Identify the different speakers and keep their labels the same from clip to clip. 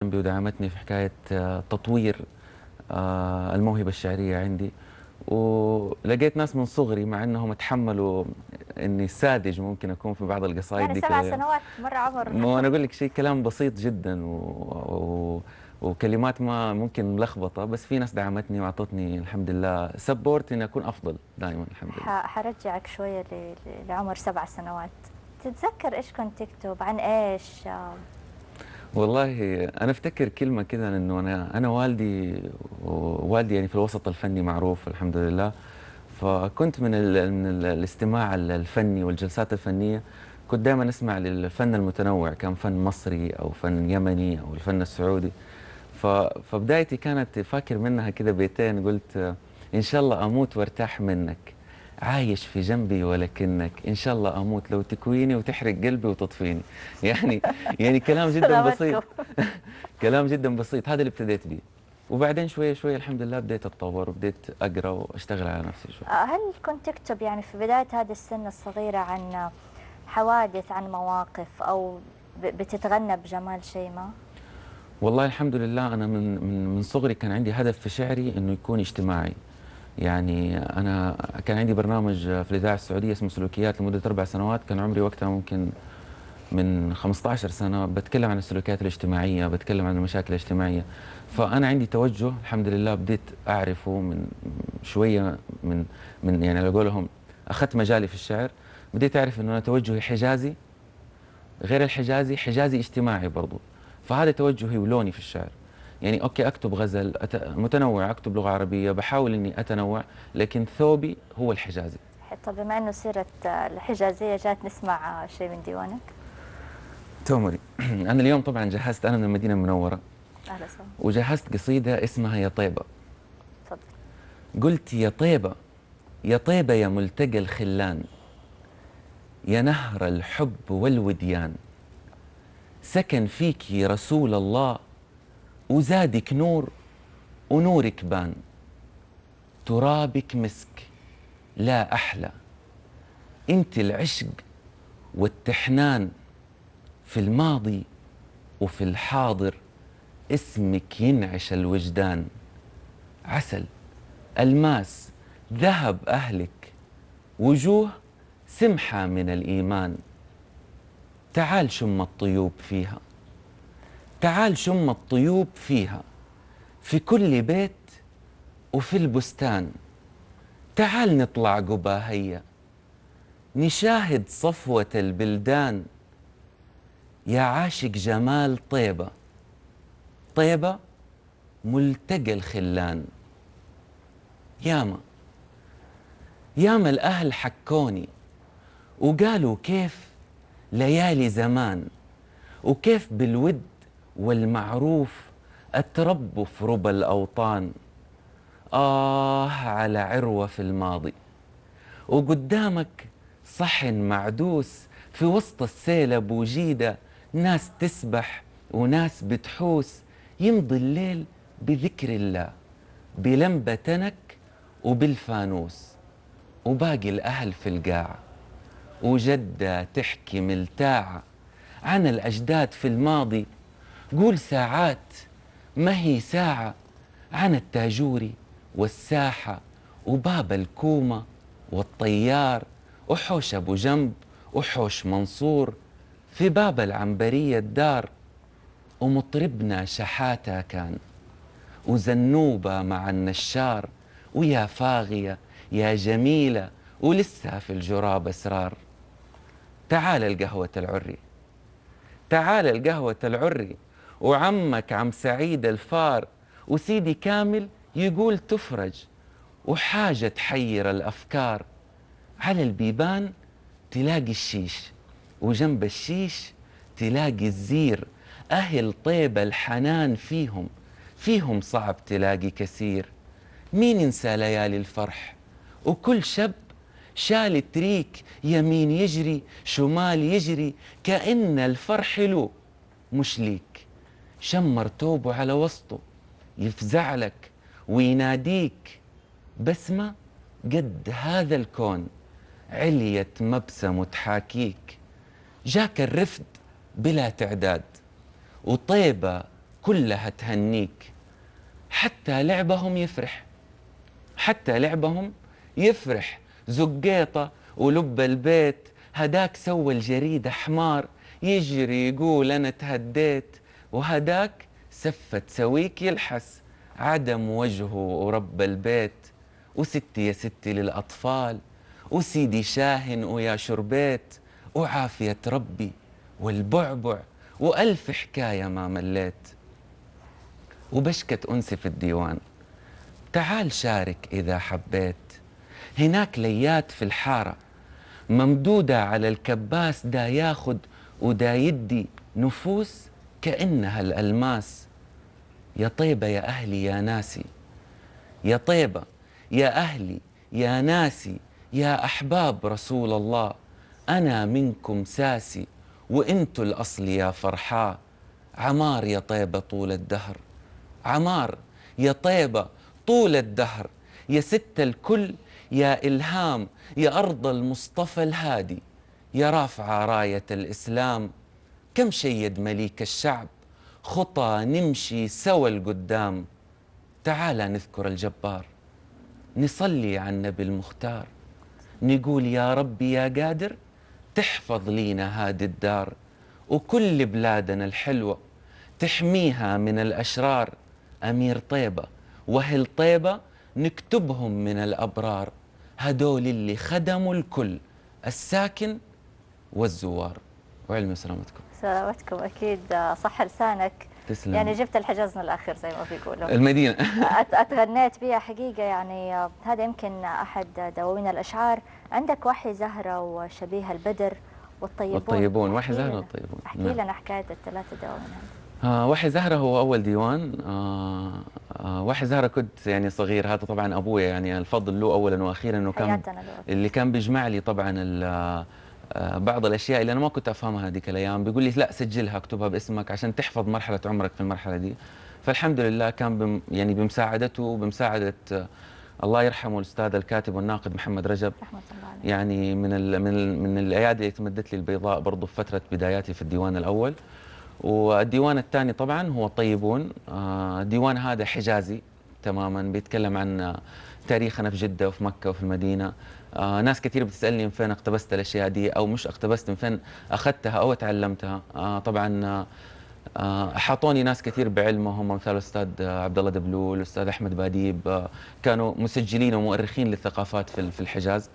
Speaker 1: ودعمتني في حكاية تطوير الموهبة الشعرية عندي. ولقيت ناس من صغري مع انهم تحملوا اني ساذج ممكن اكون في بعض القصائد
Speaker 2: يعني
Speaker 1: دي
Speaker 2: 7
Speaker 1: كذا.
Speaker 2: سنوات مرة عمر.
Speaker 1: وانا اقول لك شيء، كلام بسيط جدا وكلمات ما ممكن ملخبطة، بس في ناس دعمتني واعطتني الحمد لله سبورت اني اكون افضل دائما الحمد لله.
Speaker 2: حرجعك شوية لعمر 7 سنوات. تتذكر ايش كنت تكتب عن ايش؟
Speaker 1: والله انا افتكر كلمه كذا، انه انا والدي يعني في الوسط الفني معروف الحمد لله. فكنت من الاستماع الفني والجلسات الفنيه، كنت دائما اسمع للفن المتنوع، كان فن مصري او فن يمني او الفن السعودي. فبدايتي كانت فاكر منها كذا بيتين، قلت ان شاء الله اموت وارتاح منك، عايش في جنبي ولكنك ان شاء الله اموت لو تكويني وتحرق قلبي وتطفيني. يعني يعني كلام جدا بسيط.
Speaker 2: سلامتكم.
Speaker 1: كلام جدا بسيط، هذا اللي ابتديت به. وبعدين شويه شويه الحمد لله بديت اتطور وبديت اقرا واشتغل على نفسي شوي.
Speaker 2: هل كنت تكتب يعني في بداية هذه السن الصغيرة عن حوادث، عن مواقف، أو بتتغنى بجمال شيماء؟
Speaker 1: والله الحمد لله انا من صغري كان عندي هدف في شعري انه يكون اجتماعي. يعني انا كان عندي برنامج في الاذاعه السعوديه اسمه سلوكيات لمده 4 سنوات، كان عمري وقتها ممكن من 15 سنة، بتكلم عن السلوكيات الاجتماعية، بتكلم عن المشاكل الاجتماعية. فأنا عندي توجه الحمد لله بديت أعرفه من شوية، من يعني على قولهم أخذت مجالي في الشعر، بديت أعرف أنه أنا توجهي حجازي، غير الحجازي حجازي اجتماعي برضو. فهذا توجهي ولوني في الشعر. يعني أوكي أكتب غزل متنوع، أكتب لغة عربية، بحاول أني أتنوع، لكن ثوبي هو الحجازي.
Speaker 2: طب بما أنه سيرة الحجازية جات، نسمع شيء من ديوانك.
Speaker 1: تومري. أنا اليوم طبعا جهزت، أنا من المدينة المنورة،
Speaker 2: أهلا وسهلا.
Speaker 1: وجهزت قصيدة اسمها يا طيبة.
Speaker 2: تفضل.
Speaker 1: قلت يا طيبة، يا طيبة يا ملتقى الخلان، يا نهر الحب والوديان، سكن فيك رسول الله، وزادك نور ونورك بان، ترابك مسك لا أحلى، انت العشق والتحنان، في الماضي وفي الحاضر اسمك ينعش الوجدان، عسل الماس ذهب أهلك، وجوه سمحة من الإيمان، تعال شم الطيوب فيها، تعال شم الطيوب فيها، في كل بيت وفي البستان، تعال نطلع قبا هيا، نشاهد صفوة البلدان، يا عاشق جمال طيبة، طيبة ملتقى الخلان. ياما ياما الأهل حكوني وقالوا كيف ليالي زمان، وكيف بالود والمعروف أتربوا في ربى الأوطان. على عروة في الماضي، وقدامك صحن معدوس، في وسط السيل أبو جيدة، ناس تسبح وناس بتحوس، يمضي الليل بذكر الله، بلمبة تنك وبالفانوس، وباقي الأهل في القاعة، وجدة تحكي ملتاعة عن الأجداد في الماضي، قول ساعات ما هي ساعة، عن التاجوري والساحة وباب الكومة والطيار، وحوش أبو جنب وحوش منصور، في باب العنبرية الدار، ومطربنا شحاتة كان، وزنوبة مع النشار، ويا فاغية يا جميلة، ولسه في الجراب أسرار. تعال القهوة العري، تعال القهوة العري، وعمك عم سعيد الفار، وسيدي كامل يقول تفرج، وحاجة تحير الأفكار. على البيبان تلاقي الشيش، وجنب الشيش تلاقي الزير، أهل طيبة الحنان فيهم صعب تلاقي كثير. مين ينسى ليالي الفرح، وكل شب شال تريك، يمين يجري شمال يجري، كأن الفرح له مش ليك. شمر توبه على وسطه يفزع لك ويناديك، بسمة قد هذا الكون عليت مبسم تحاكيك. جاك الرفد بلا تعداد، وطيبة كلها تهنيك. حتى لعبهم يفرح، حتى لعبهم يفرح. زقيطة ولب البيت هداك سوى الجريدة حمار، يجري يقول أنا تهديت، وهداك سفت سويك يلحس عدم وجهه ورب البيت. وستي يا ستي للأطفال، وسيدي شاهن ويا شربيت، وعافية ربي والبعبع، وألف حكاية ما مليت. وبشكت أنسي في الديوان، تعال شارك إذا حبيت. هناك ليات في الحارة ممدودة على الكباس، دا ياخد ودا يدي نفوس كأنها الألماس. يا طيبة يا أهلي يا ناسي، يا طيبة يا أهلي يا ناسي، يا أحباب رسول الله، أنا منكم ساسي وإنتو الأصل يا فرحا. عمار يا طيبة طول الدهر، عمار يا طيبة طول الدهر، يا ست الكل يا إلهام، يا أرض المصطفى الهادي، يا رافعة راية الإسلام. كم شيد مليك الشعب، خطى نمشي سوى القدام. تعال نذكر الجبار، نصلي على النبي المختار، نقول يا ربي يا قادر تحفظ لينا هذه الدار، وكل بلادنا الحلوة تحميها من الأشرار. أمير طيبة وأهل طيبة نكتبهم من الأبرار، هدول اللي خدموا الكل الساكن والزوار. وعلمي سلامتكم.
Speaker 2: سلامتكم أكيد، صح لسانك.
Speaker 1: تسلم.
Speaker 2: يعني جبت الحجاز من الآخر زي ما بيقولوا.
Speaker 1: المدينة.
Speaker 2: أتغنيت بها حقيقة، يعني هذا يمكن أحد دواوين الأشعار. عندك وحي زهرة وشبيه البدر والطيبون.
Speaker 1: والطيبون، وحي زهرة والطيبون.
Speaker 2: احكي لنا حكاية الثلاثة دواوين هذه.
Speaker 1: وحي زهرة هو أول ديوان. وحي زهرة كنت يعني صغير، هذا طبعا أبويا يعني الفضل له أولا وأخيرا، إنه كان اللي كان بيجمع لي طبعا بعض الأشياء اللي أنا ما كنت أفهمها هذيك الأيام. بيقول لي لا سجلها اكتبها باسمك عشان تحفظ مرحلة عمرك في المرحلة دي. فالحمد لله كان يعني بمساعدته وبمساعدة الله يرحمه الأستاذ الكاتب والناقد محمد رجب،
Speaker 2: رحمة الله عليه.
Speaker 1: يعني من الأيادي اللي تمدت لي البيضاء برضه في فترة بداياتي في الديوان الأول. والديوان الثاني طبعا هو الطيبون. الديوان هذا حجازي تماما، بيتكلم عن تاريخنا في جدة وفي مكة وفي المدينة. ناس كثير بتسألني من فين اقتبست الأشياء دي، أو مش اقتبست، من فين أخذتها أو تعلمتها. طبعا أحاطوني ناس كثير بعلمهم، مثل الأستاذ عبد الله دبلول، الأستاذ أحمد باديب، كانوا مسجلين ومؤرخين للثقافات في الحجاز.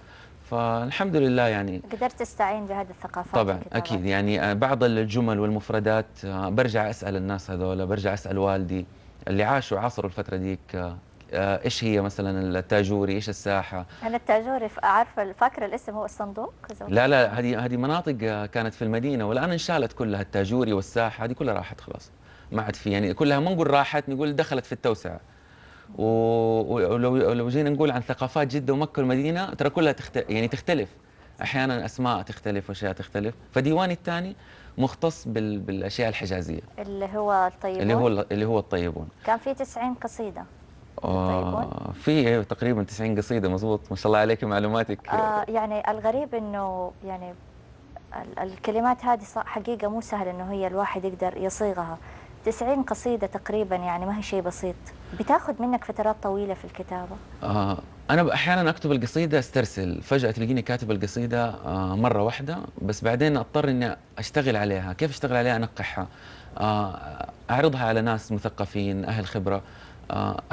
Speaker 1: فالحمد لله يعني
Speaker 2: قدرت تستعين بهذه الثقافات
Speaker 1: طبعا اكيد. يعني بعض الجمل والمفردات برجع اسال الناس هذول، برجع اسال والدي اللي عاشوا عاصروا الفتره ديك ايش هي مثلا التاجوري، ايش الساحه.
Speaker 2: أنا التاجوري عارفة، فاكرة الاسم هو الصندوق.
Speaker 1: لا هذه مناطق كانت في المدينه، والان انشالت كلها. التاجوري والساحه هذه كلها راحت خلاص، ما عاد في، يعني كلها ما نقول راحت، نقول دخلت في التوسعه. ولو جينا نقول عن ثقافات جدة ومكة والمدينة، ترى كلها تختلف. أحيانا أسماء تختلف وأشياء تختلف. فديواني الثاني مختص بالأشياء الحجازية،
Speaker 2: اللي هو الطيبون.
Speaker 1: اللي هو الطيبون.
Speaker 2: كان في 90 قصيدة.
Speaker 1: في تقريبا 90 قصيدة، مزبوط. ما شاء الله عليك معلوماتك.
Speaker 2: يعني الغريب إنه يعني الكلمات هذه حقيقة مو سهل إنه هي الواحد يقدر يصيغها. 90 قصيدة تقريبا، يعني ما هي شيء بسيط. بتاخذ منك فترات طويلة في الكتابة؟
Speaker 1: أنا أحيانا أكتب القصيدة استرسل، فجأة تلاقيني كاتب القصيدة مرة واحدة، بس بعدين أضطر إني أشتغل عليها. كيف أشتغل عليها؟ أنقحها، أعرضها على ناس مثقفين أهل خبرة.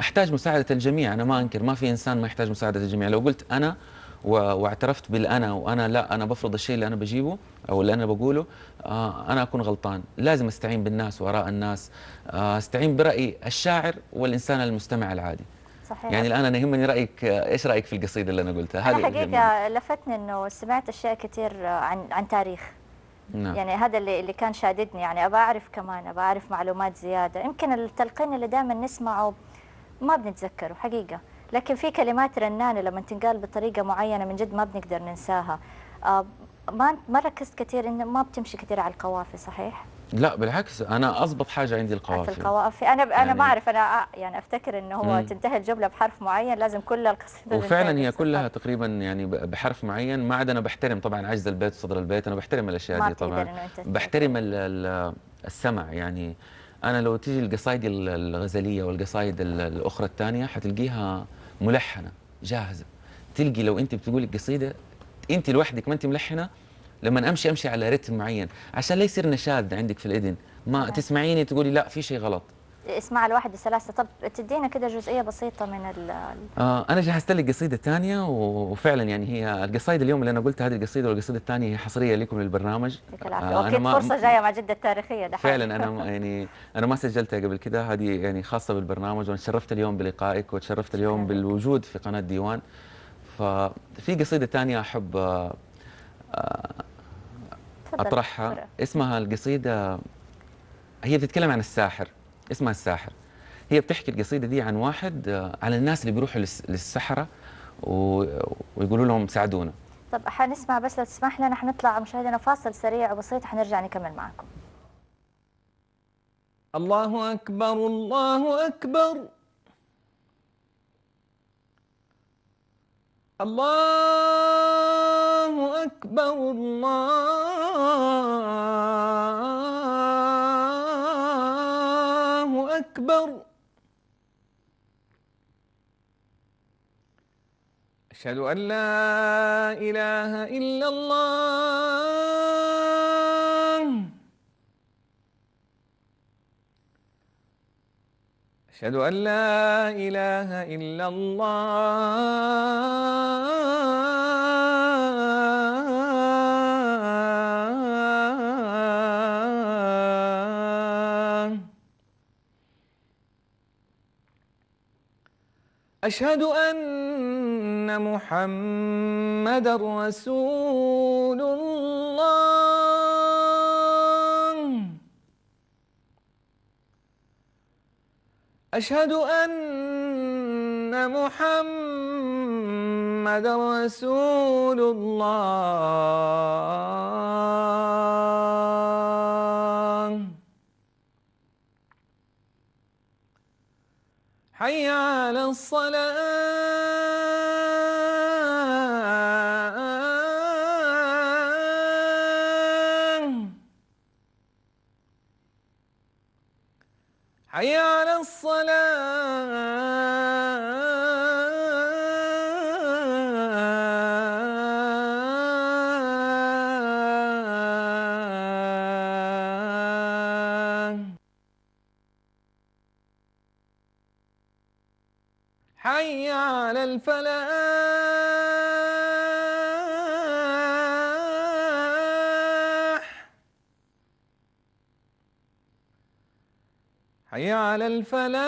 Speaker 1: أحتاج مساعدة الجميع. أنا ما أنكر، ما في إنسان ما يحتاج مساعدة الجميع. لو قلت أنا واعترفت بالأنا، وأنا لا أنا بفرض الشيء اللي أنا بجيبه أو اللي أنا بقوله، أنا أكون غلطان. لازم أستعين بالناس وآراء الناس، أستعين برأي الشاعر والإنسان المستمع العادي.
Speaker 2: صحيح.
Speaker 1: يعني الآن أنا يهمني رأيك، إيش رأيك في القصيدة اللي أنا قلتها؟
Speaker 2: أنا حقيقة لفتني إنه سمعت أشياء كثير عن تاريخ.
Speaker 1: نعم.
Speaker 2: يعني هذا اللي كان شاددني، يعني أبى أعرف كمان، أبى أعرف معلومات زيادة. يمكن التلقين اللي دائما نسمعه ما بنتذكره حقيقة، لكن في رنانة لما تنقال بطريقة معينة من جد ما بنقدر ننساها. ما ركزت كثير، إنه ما بتمشي كثير على القوافي، صحيح؟
Speaker 1: لا بالعكس، أنا أضبط حاجة عندي القوافي.
Speaker 2: في القوافي أنا يعني ما أعرف، أنا يعني أفتكر إنه هو تنتهي الجملة بحرف معين، لازم كل القصيدة.
Speaker 1: وفعلا هي كلها تقريبا يعني بحرف معين، ما عدا أنا بحترم طبعا عجز البيت وصدر البيت. أنا بحترم الأشياء دي طبعا، بحترم السمع يعني. انا لو تيجي القصايد الغزليه والقصايد الاخرى الثانيه حتلقيها ملحنه جاهزه. تلقي لو انت بتقولي القصيده انت لوحدك ما انت ملحنه، لما امشي على رتم معين عشان لا يصير نشاذ عندك في الاذن، ما
Speaker 2: صحيح.
Speaker 1: تسمعيني تقولي لا في شيء غلط.
Speaker 2: اسمع الواحد السلاسة. طب تدينا كده جزئية بسيطة من
Speaker 1: انا جهزت لك قصيده ثانيه، وفعلا يعني هي القصيده اليوم اللي انا قلتها، هذه القصيده والقصيده الثانيه هي حصريه لكم للبرنامج.
Speaker 2: يعطيك العافية.
Speaker 1: انا
Speaker 2: واكيد فرصة جاية مع جدة التاريخية دحين.
Speaker 1: فعلا انا يعني انا ما سجلتها قبل كده، هذه يعني خاصه بالبرنامج، وانا تشرفت اليوم بلقائك وتشرفت اليوم
Speaker 2: شكراً لك.
Speaker 1: بالوجود في قناه ديوان. ففي قصيده ثانيه احب
Speaker 2: تفضل
Speaker 1: اطرحها،
Speaker 2: قرأ.
Speaker 1: اسمها القصيده، هي بتتكلم عن الساحر، اسمها الساحر. هي بتحكي القصيده دي عن واحد، عن الناس اللي بيروحوا للسحره ويقولوا لهم ساعدونا.
Speaker 2: طب حنسمع بس لو تسمح لنا، حنطلع مشاهدينا فاصل سريع وبسيط، حنرجع نكمل معكم.
Speaker 3: الله أكبر الله أكبر الله أكبر الله أكبر. أشهد أن لا إله إلا الله. أشهد أن لا إله إلا الله. أشهد أن محمدًا رسول الله. أشهد أن محمدًا رسول الله. حي على الصلاة. حي على الصلاة. حي على الفلاح. حي على الفلاح.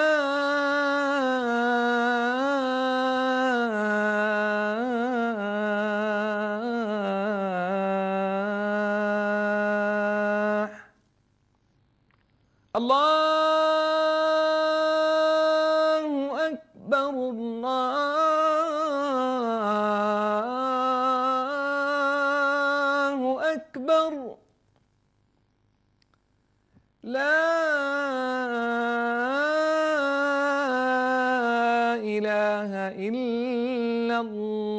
Speaker 3: الله أكبر الله أكبر. لا إله إلا الله.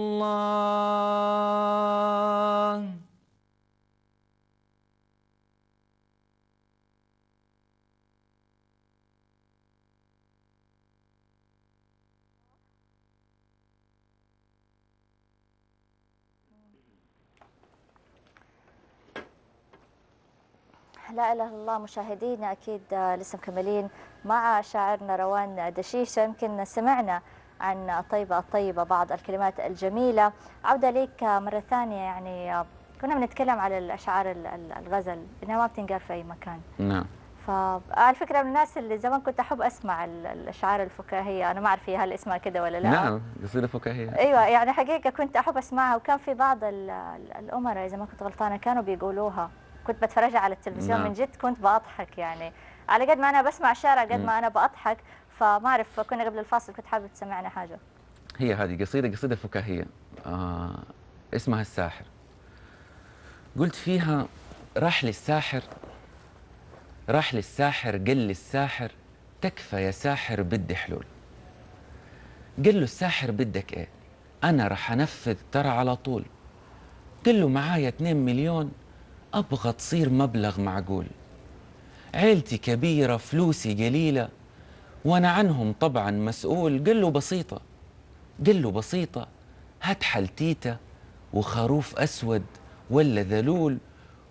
Speaker 2: لا اله الا الله. مشاهدينا اكيد لسه مكملين مع شاعرنا روان دشيشه. يمكن سمعنا عن طيبه الطيبه بعض الكلمات الجميله. عوده ليك مره ثانيه، يعني كنا بنتكلم على الاشعار الغزل انها ما بتنقال في اي مكان.
Speaker 1: نعم.
Speaker 2: فعلى فكره من الناس اللي زمان كنت احب اسمع الاشعار الفكاهيه، انا ما اعرف هل اسمها كده ولا لا.
Speaker 1: نعم قصيدة فكاهية.
Speaker 2: ايوه يعني حقيقه كنت احب اسمعها، وكان في بعض الامراء اذا ما كنت غلطانه كانوا بيقولوها، كنت بتفرجها على التلفزيون.
Speaker 1: نعم.
Speaker 2: من جد كنت بضحك، يعني على قد ما انا بسمع شعر قد ما انا بضحك. فما اعرف، كنا قبل الفاصل كنت حابه تسمعنا حاجه.
Speaker 1: هي هذه قصيدة فكاهية، اسمها الساحر. قلت فيها راح للساحر قال للساحر تكفى يا ساحر بدي حلول. قال له الساحر بدك ايه؟ انا راح انفذ ترى على طول. قال له معايا 2 مليون ابغى تصير مبلغ معقول. عيلتي كبيرة، فلوسي قليلة، وأنا عنهم طبعا مسؤول. قال له بسيطة، قال له بسيطة، هات حلتيتة وخروف أسود ولا ذلول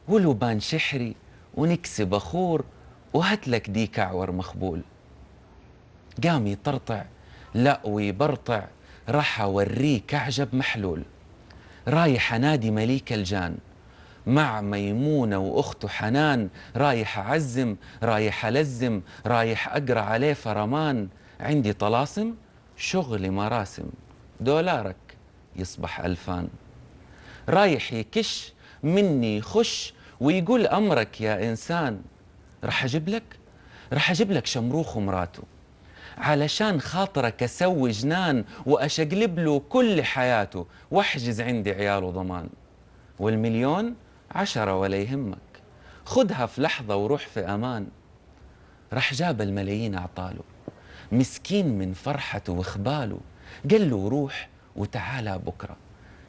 Speaker 1: ولبان شحري ونكسي بخور وهات لك ديك أعور مخبول. قام يطرطع لا ويبرطع، راح أوريك أعجب محلول. رايح أنادي مليك الجان مع ميمونة وأخته حنان، رايح أعزم، رايح ألزم، رايح أقرأ عليه فرمان. عندي طلاسم شغلي مراسم، دولارك يصبح ألفان. رايح يكش مني يخش ويقول أمرك يا إنسان. راح أجيب لك شمروخ ومراته، علشان خاطرك أسوي جنان وأشقلب له كل حياته، واحجز عندي عياله ضمان. والمليون 10 ولا يهمك، خدها في لحظة وروح في أمان. راح جاب الملايين أعطاله، مسكين من فرحته وإخباله. قال له روح وتعالى بكرة.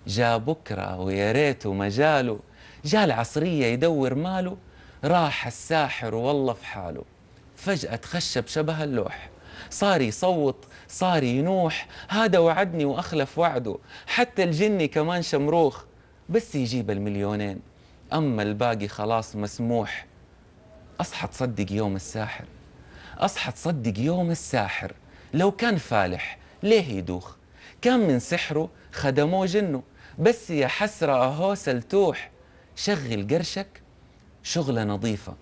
Speaker 1: جاء بكرة ويا ريته مجاله، جاء العصرية يدور ماله، راح الساحر والله في حاله. فجأة تخشب شبه اللوح، صار يصوت صار ينوح، هذا وعدني وأخلف وعده، حتى الجني كمان شمروخ، بس يجيب المليونين، أما الباقي خلاص مسموح. أصحى تصدق يوم الساحر، أصحى تصدق يوم الساحر، لو كان فالح ليه يدوخ؟ كان من سحره خدموه جنه، بس يا حسرة أهو سلتوح. شغل قرشك شغلة نظيفة،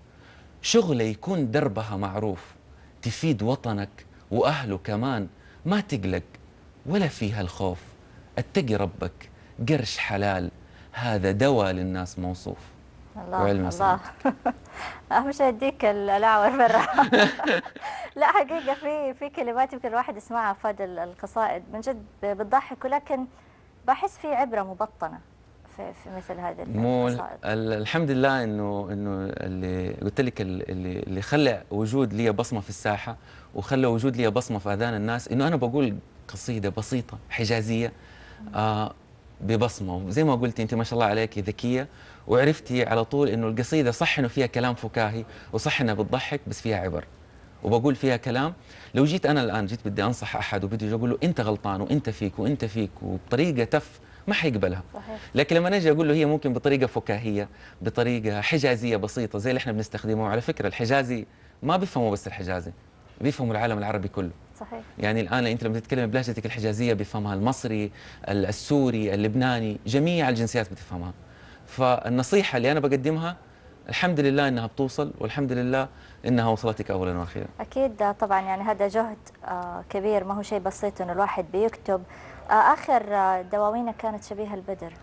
Speaker 1: شغلة يكون دربها معروف، تفيد وطنك وأهله كمان. ما تقلق ولا فيها الخوف، اتقي ربك، قرش حلال هذا دواء للناس موصوف.
Speaker 2: الله الله أهم شيء أديك الأعور برا. لا حقيقة في كلمات يمكن الواحد يسمعها فاد القصائد من جد بتضحك، ولكن بحس في عبرة مبطنة في مثل هذه القصائد.
Speaker 1: الحمد لله انه اللي قلت لك اللي خلى وجود لي بصمة في الساحة وخلى وجود لي بصمة في اذان الناس، انه انا بقول قصيدة بسيطة حجازية ببصمة. وزي ما قلتي انت ما شاء الله عليك ذكية، وعرفتي على طول انه القصيدة صح انه فيها كلام فكاهي وصح انها بتضحك، بس فيها عبر وبقول فيها كلام. لو جيت انا الان جيت بدي انصح احد وبدي اقول له انت غلطان وانت فيك وانت فيك وبطريقة تف، ما حيقبلها.
Speaker 2: صحيح.
Speaker 1: لكن لما نجي اقول له هي ممكن بطريقة فكاهية، بطريقة حجازية بسيطة زي اللي احنا بنستخدمه. على فكرة الحجازي ما بيفهموا بس الحجازي، بيفهموا العالم العربي كله.
Speaker 2: صحيح.
Speaker 1: يعني الآن أنت لما تتكلم بلهجتك الحجازية بيفهمها المصري، السوري، اللبناني، جميع الجنسيات بتفهمها. فالنصيحة اللي أنا بقدمها الحمد لله إنها بتوصل، والحمد لله إنها وصلتك أولا وأخيرا.
Speaker 2: أكيد طبعا، يعني هذا جهد كبير، ما هو شيء بسيط إنه الواحد بيكتب. آخر دواوينك كانت شبيه البدر.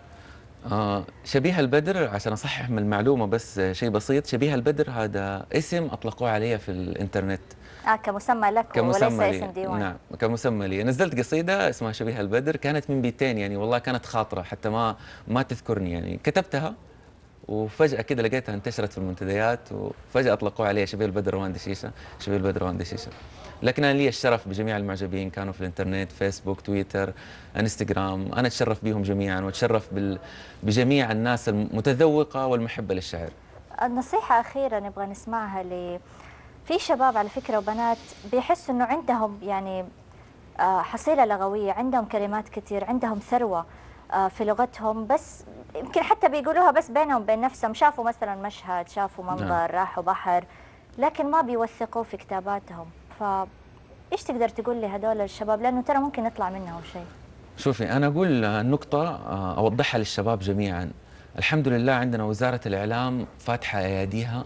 Speaker 1: شبيه البدر عشان أصحح من المعلومة بس شيء بسيط، شبيه البدر هذا اسم أطلقوه علي في الإنترنت.
Speaker 2: كمسمى لك وليس اسم ديوان.
Speaker 1: نعم كمسمى لي. نزلت قصيدة اسمها شبيه البدر، كانت من بيتين يعني، والله كانت خاطرة حتى ما تذكرني يعني. كتبتها وفجأة كده لقيتها انتشرت في المنتديات، وفجأة أطلقوا عليها شبيه البدر روان دشيشة، شبيه البدر روان دشيشة. لكن أنا لي الشرف بجميع المعجبين كانوا في الإنترنت، فيسبوك، تويتر، انستغرام. أنا أتشرف بهم جميعا، وأتشرف بجميع الناس المتذوقة والمحبة للشعر.
Speaker 2: النصيحة أخيرة نبغى نسمعها في شباب على فكرة وبنات بيحسوا إنه عندهم يعني حصيلة لغوية، عندهم كلمات كثير، عندهم ثروة في لغتهم، بس يمكن حتى بيقولوها بس بينهم وبين نفسهم. شافوا مثلا مشهد، شافوا منظر، راحوا بحر، لكن ما بيوثقوا في كتاباتهم. فإيش تقدر تقول لهذول الشباب؟ لأنه ترى ممكن يطلع منهم شيء.
Speaker 1: شوفي أنا أقول نقطة أوضحها للشباب جميعا. الحمد لله عندنا وزارة الإعلام فاتحة أياديها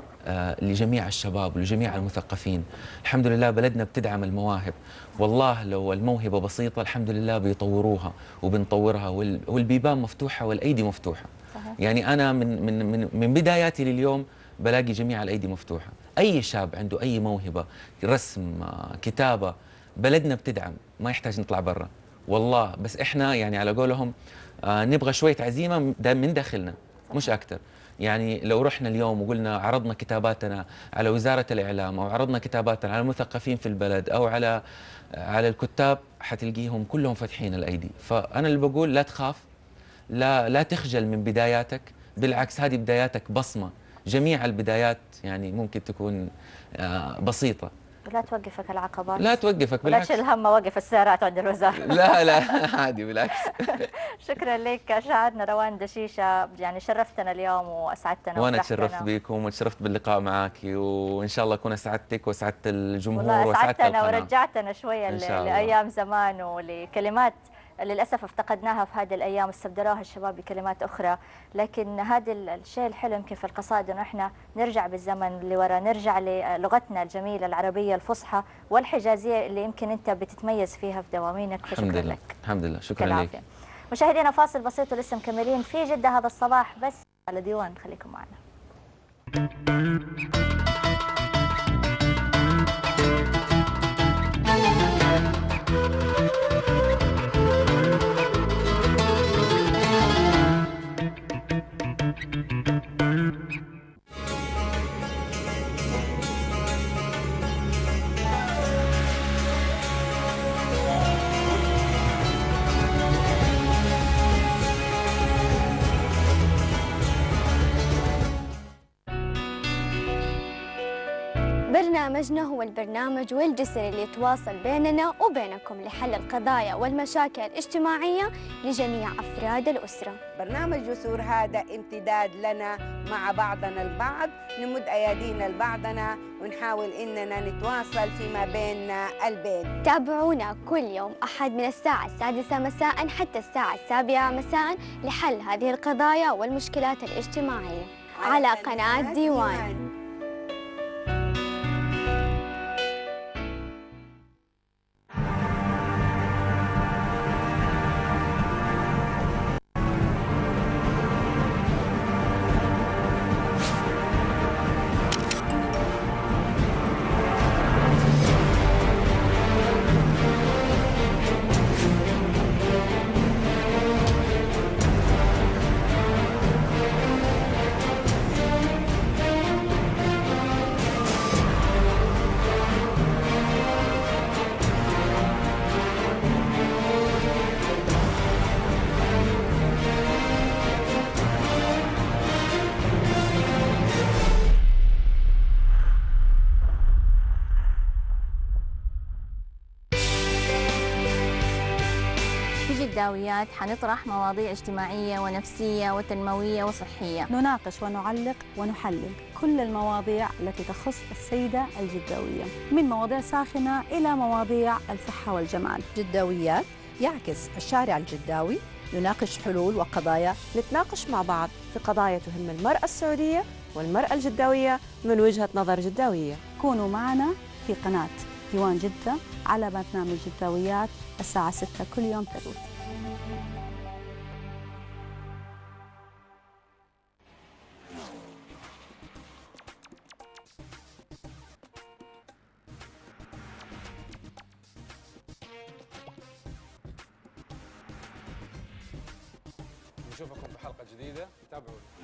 Speaker 1: لجميع الشباب ولجميع المثقفين. الحمد لله بلدنا بتدعم المواهب، والله لو الموهبة بسيطة الحمد لله بيطوروها وبنطورها، والبيبان مفتوحة والأيدي مفتوحة.
Speaker 2: صحيح.
Speaker 1: يعني أنا من بداياتي لليوم بلاقي جميع الأيدي مفتوحة. أي شاب عنده أي موهبة، رسم، كتابة، بلدنا بتدعم، ما يحتاج نطلع برا والله. بس إحنا يعني على قولهم نبغى شوية عزيمة من داخلنا مش أكتر. يعني لو رحنا اليوم وقلنا عرضنا كتاباتنا على وزارة الإعلام، أو عرضنا كتاباتنا على المثقفين في البلد، أو على الكتاب، حتلقيهم كلهم فاتحين الأيدي. فأنا اللي بقول لا تخاف، لا تخجل من بداياتك، بالعكس هذه بداياتك بصمة جميع البدايات يعني ممكن تكون بسيطة.
Speaker 2: ولا توقفك العقبات؟
Speaker 1: لا توقفك،
Speaker 2: ولا
Speaker 1: بالعكس.
Speaker 2: تشيل هم مواقف السيارات عند الوزارة؟
Speaker 1: لا لا عادي بالعكس.
Speaker 2: شكرا لك شاهدنا روان دشيشة، يعني شرفتنا اليوم وأسعدتنا
Speaker 1: وانا
Speaker 2: وفرحتنا.
Speaker 1: تشرفت بكم وتشرفت باللقاء معك، وان شاء الله اكون اسعدتك واسعدت الجمهور
Speaker 2: والله
Speaker 1: واسعدت
Speaker 2: أسعدتنا
Speaker 1: القناه.
Speaker 2: ورجعتنا شوية
Speaker 1: إن شاء الله.
Speaker 2: لأيام زمان ولكلمات للأسف افتقدناها في هذه الأيام، استبدلوها الشباب بكلمات أخرى. لكن هذا الشيء الحلو يمكن في القصائد إنه إحنا نرجع بالزمن لورا، نرجع للغتنا الجميلة العربية الفصحى والحجازية اللي يمكن أنت بتتميز فيها في دوامينك، فشكرا
Speaker 1: الحمد لله.
Speaker 2: لك.
Speaker 1: الحمد لله، شكرا
Speaker 2: بالعافية.
Speaker 1: لك.
Speaker 2: مشاهدينا فاصل بسيط ولسه مكملين في جدة هذا الصباح بس على ديوان، خليكم معنا.
Speaker 4: برنامجنا هو البرنامج والجسر اللي يتواصل بيننا وبينكم لحل القضايا والمشاكل الاجتماعية لجميع أفراد الأسرة.
Speaker 5: برنامج جسور هذا امتداد لنا مع بعضنا البعض، نمد أيادينا لبعضنا ونحاول إننا نتواصل فيما بيننا البين.
Speaker 4: تابعونا كل يوم أحد من الساعة 6 مساء حتى الساعة 7 مساء لحل هذه القضايا والمشكلات الاجتماعية على قناة ديوان.
Speaker 6: الجداويات حنطرح مواضيع اجتماعية ونفسية وتنموية وصحية.
Speaker 7: نناقش ونعلق ونحلل كل المواضيع التي تخص السيدة الجداوية، من مواضيع ساخنة إلى مواضيع الصحة والجمال.
Speaker 8: جداويات يعكس الشارع الجداوي، يناقش حلول وقضايا، نتناقش مع بعض في قضايا تهم المرأة السعودية والمرأة الجداوية من وجهة نظر جداوية.
Speaker 7: كونوا معنا في قناة ديوان جدة على برنامج جداويات الساعة 6 كل يوم ثلاث.
Speaker 9: نشوفكم في حلقة جديدة، تابعونا.